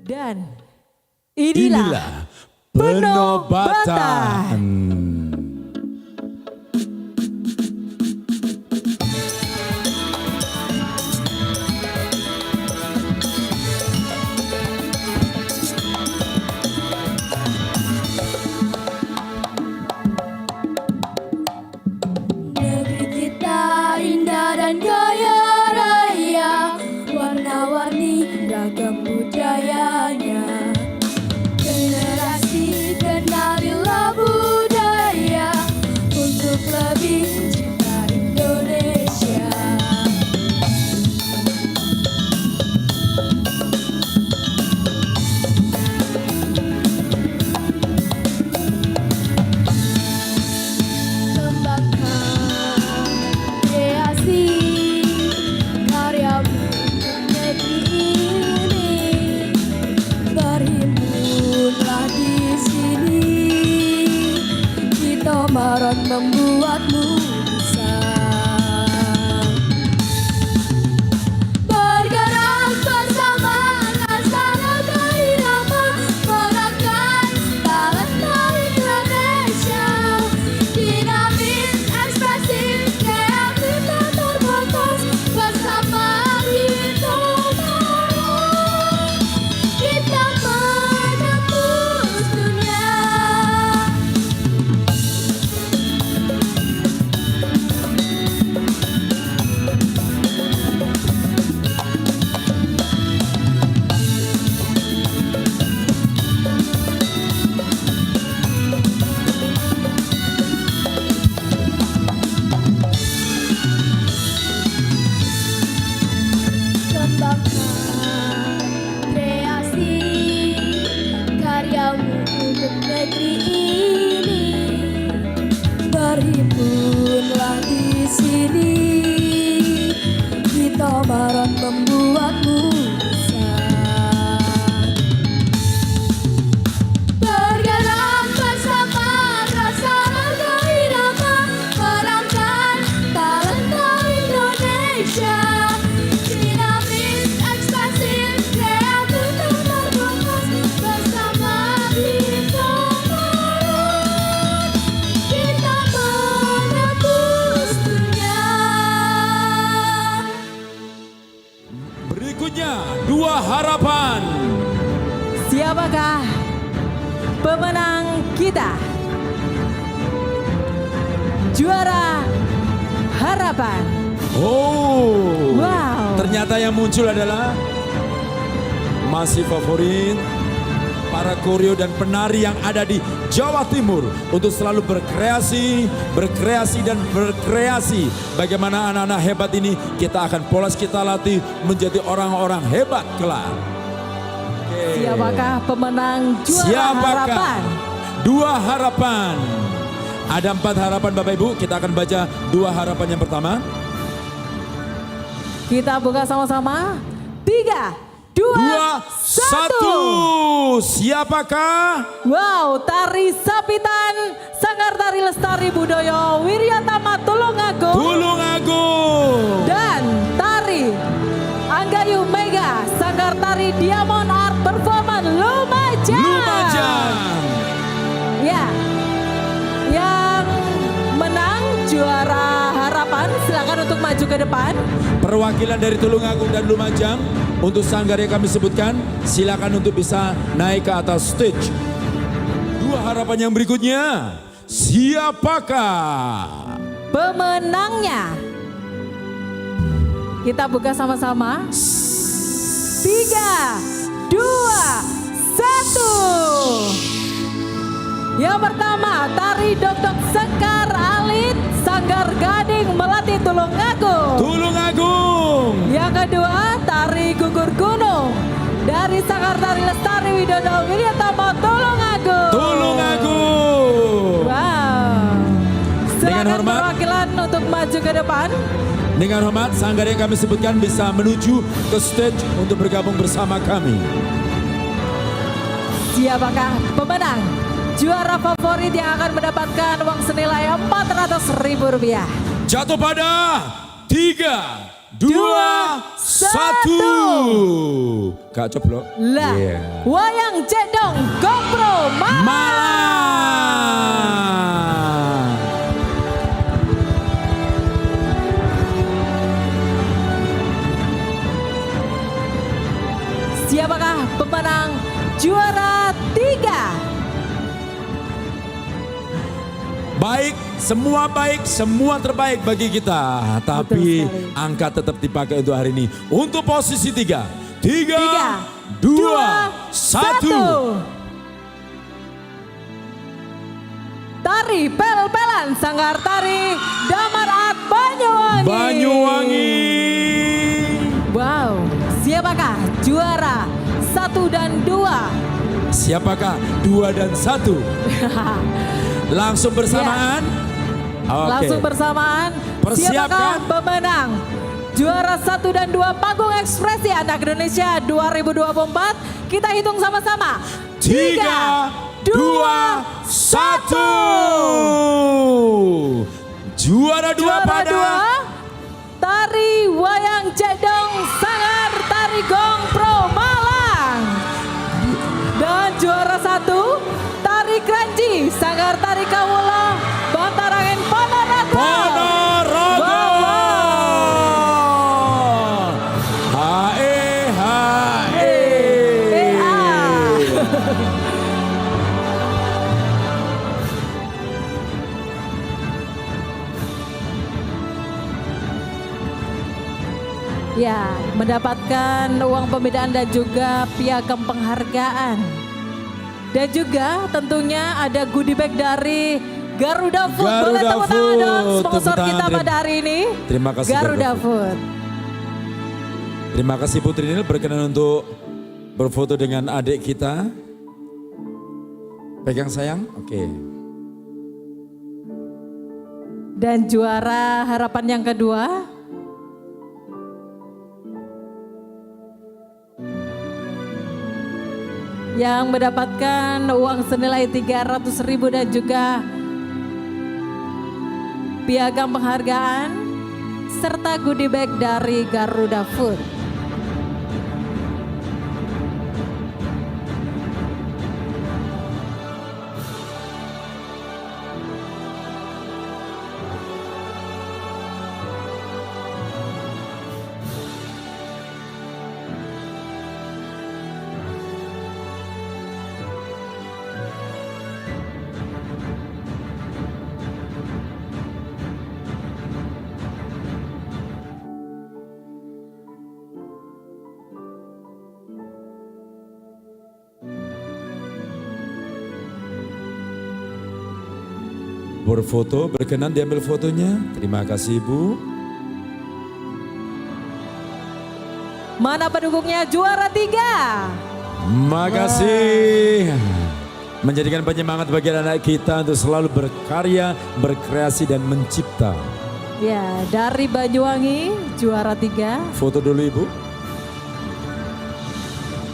Dan inilah penobatan. Negeri kita indah dan kaya raya, warna-warni ragam budayanya. Generasi kenalilah budaya untuk lebih cinta Indonesia. Kembangkan kreasi karyamu untuk negeri ini. Berhimpunlah di sini, kita maron membuatmu bisa. Bergerak bersama rasa raga irama, mengangkat talenta Indonesia. Dinamis, ekspresif, kreatif dan terbatas, bersama kita marah. Kita menembus dunia. Kembangkan kreasi karyamu untuk negeri ini. Berhimpunlah di sini, kita maron membuatmu bisa. Bergerak bersama rasa raga irama, mengangkat talenta Indonesia. Dinamis, ekspresif, kreatif dan terbatas, bersama kita marah. Kita menembus dunia. Berikutnya dua harapan. Siapakah pemenang kita? Juara harapan. Oh, Wow. ternyata yang muncul adalah masih favorit para koreo dan penari yang ada di Jawa Timur untuk selalu berkreasi dan berkreasi. Bagaimana anak-anak hebat ini kita akan poles, kita latih menjadi orang-orang hebat kelak. Oke. Siapakah pemenang juara harapan? Dua harapan. Ada 4 harapan Bapak Ibu, kita akan baca 2 harapan yang pertama. Kita buka sama-sama. 3, 2, 1. Siapakah? Wow, tari sapitan Sanggar Tari Lestari Budaya Wiryatama Tulungagung. Tulungagung. Dan tari Anggayu Mega Sanggar Tari Diamond Art Performance Lumajang. Lumajang. Ya, yang menang juara harapan silakan untuk maju ke depan. Perwakilan dari Tulungagung dan Lumajang untuk sanggar yang kami sebutkan, silakan untuk bisa naik ke atas stage. 2 harapan yang berikutnya, siapakah Pemenangnya? Kita buka sama-sama. 3, 2, 1. Yang pertama, tari Dok-Dok Sekar Alit Sanggar Gading Melati Tulungagung. Tulungagung? Yang kedua, tari Gugur Gunung dari Sanggar Tari Lestari Widodo Wiryatama Tulungagung. Tulungagung. Wow. Dengan Silakan hormat. perwakilan untuk maju ke depan. Dengan hormat, sanggar yang kami sebutkan bisa menuju ke stage untuk bergabung bersama kami. Siapakah pemenang? Juara favorit yang akan mendapatkan uang senilai Rp400.000. Jatuh pada 3, 2, 1. Gak coblok. Lah, wayang cedong Gopro Malang. Siapakah pemenang juara 3? Baik, semua terbaik bagi kita. Tapi sekali. angka tetap dipakai untuk hari ini. Untuk posisi 3. 3, 2, 1. Tari pel-pelan Sanggar Tari Damar Art Banyuwangi. Banyuwangi. Wow, siapakah juara 1 dan 2? Siapakah 2 dan 1? Langsung bersamaan. Oke. Langsung bersamaan. Persiapkan. Siapakah pemenang juara 1 dan 2 Panggung Ekspresi Anak Indonesia 2024? Kita hitung sama-sama. 3, 2, 1. Juara 2 pada Tari Wayang Cedong Sanggar Tari Gopro Malang. Dan juara 1 Tari Kranji Sanggar Tari Kawula Bantarangan Ponorogo. Ponorogo. Hae hae. Ya, mendapatkan uang pembinaan dan juga piagam penghargaan. Dan juga tentunya ada goodie bag dari Garuda Food. Boleh Garuda tepuk tangan dong Food. sponsor Tepuk kita tangan. pada hari ini. Terima kasih Garuda Food. Terima kasih Putri Nil berkenan untuk berfoto dengan adik kita. Pegang sayang, oke. Dan juara harapan yang kedua. Yang mendapatkan uang senilai 300.000 dan juga piagam penghargaan serta goodie bag dari Garuda Food. Berfoto, berkenan diambil fotonya. Terima kasih Ibu. Mana pendukungnya juara 3? Makasih. Menjadikan penyemangat bagi anak kita untuk selalu berkarya, berkreasi dan mencipta. Ya, dari Banyuwangi juara 3. Foto dulu Ibu.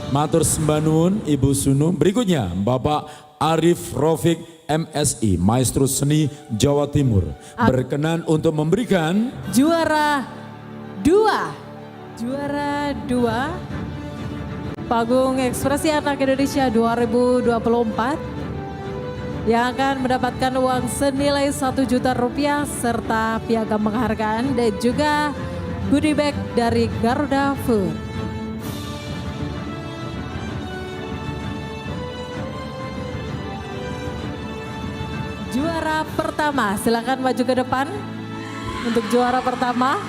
Matur sembah nuwun Ibu Sunu. Berikutnya Bapak Arif Rofik MSI, Maestro Seni Jawa Timur. Berkenan untuk memberikan Juara 2 Panggung Ekspresi Anak Indonesia 2024 yang akan mendapatkan uang senilai 1 juta rupiah serta piagam penghargaan dan juga goodie bag dari Garuda Food. Juara pertama, silakan maju ke depan untuk juara pertama.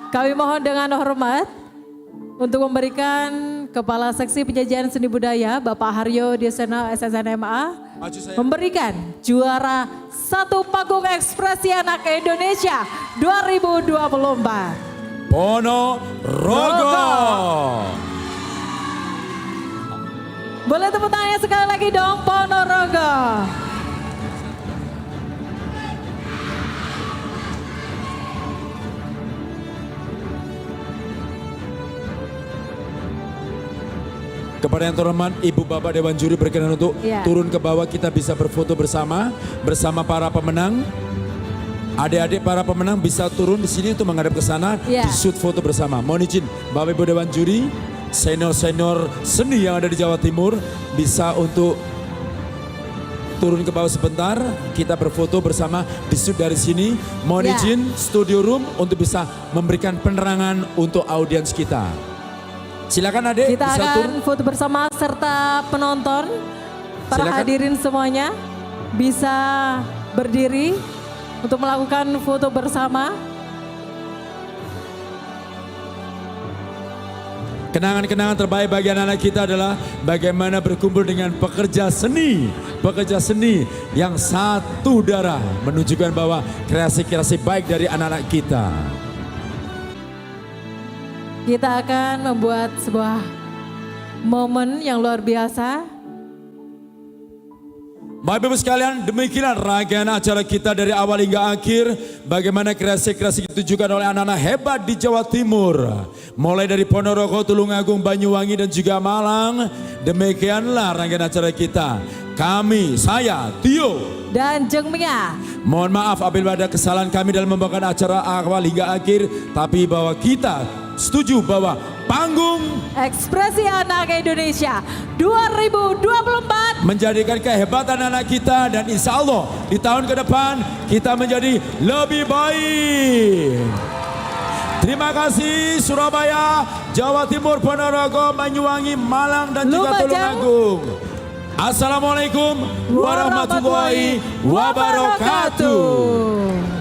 Kami mohon dengan hormat untuk memberikan Kepala Seksi Penyajian Seni Budaya Bapak Haryo Diesena SSNMA memberikan juara 1 Panggung Ekspresi Anak Indonesia 2024. Ponorogo. Boleh tepuk tangannya sekali lagi dong Ponorogo. Kepada yang terhormat Ibu Bapak Dewan Juri berkenan untuk turun ke bawah, kita bisa berfoto bersama para pemenang. Adik-adik para pemenang bisa turun di sini untuk menghadap ke sana, Ya. di shoot foto bersama. Mohon izin Bapak Ibu Dewan Juri, senior-senior seni yang ada di Jawa Timur bisa untuk turun ke bawah sebentar, kita berfoto bersama di shoot dari sini. Mohon Ya. izin studio room untuk bisa memberikan penerangan untuk audiens kita. Silakan adik, Kita bisa turun. akan foto bersama serta penonton. Para Silakan. hadirin semuanya bisa berdiri untuk melakukan foto bersama. Kenangan-kenangan terbaik bagi anak-anak kita adalah bagaimana berkumpul dengan pekerja seni yang satu darah, menunjukkan bahwa kreasi-kreasi baik dari anak-anak kita. Kita akan membuat sebuah momen yang luar biasa. Bapak Ibu sekalian, demikianlah rangkaian acara kita dari awal hingga akhir. Bagaimana kreasi-kreasi ditunjukkan oleh anak-anak hebat di Jawa Timur. Mulai dari Ponorogo, Tulungagung, Banyuwangi dan juga Malang. Demikianlah rangkaian acara kita. Kami, saya, Tio, Dan Jeng Mia. mohon maaf apabila ada kesalahan kami dalam membawakan acara awal hingga akhir. Tapi bahwa kita setuju bahwa panggung Ekspresi Anak Indonesia 2024 menjadikan kehebatan anak kita, dan insya Allah di tahun ke depan kita menjadi lebih baik. Terima kasih Surabaya, Jawa Timur, Ponorogo, Banyuwangi, Malang dan juga Lumajang. Tulungagung. Assalamualaikum warahmatullahi wabarakatuh.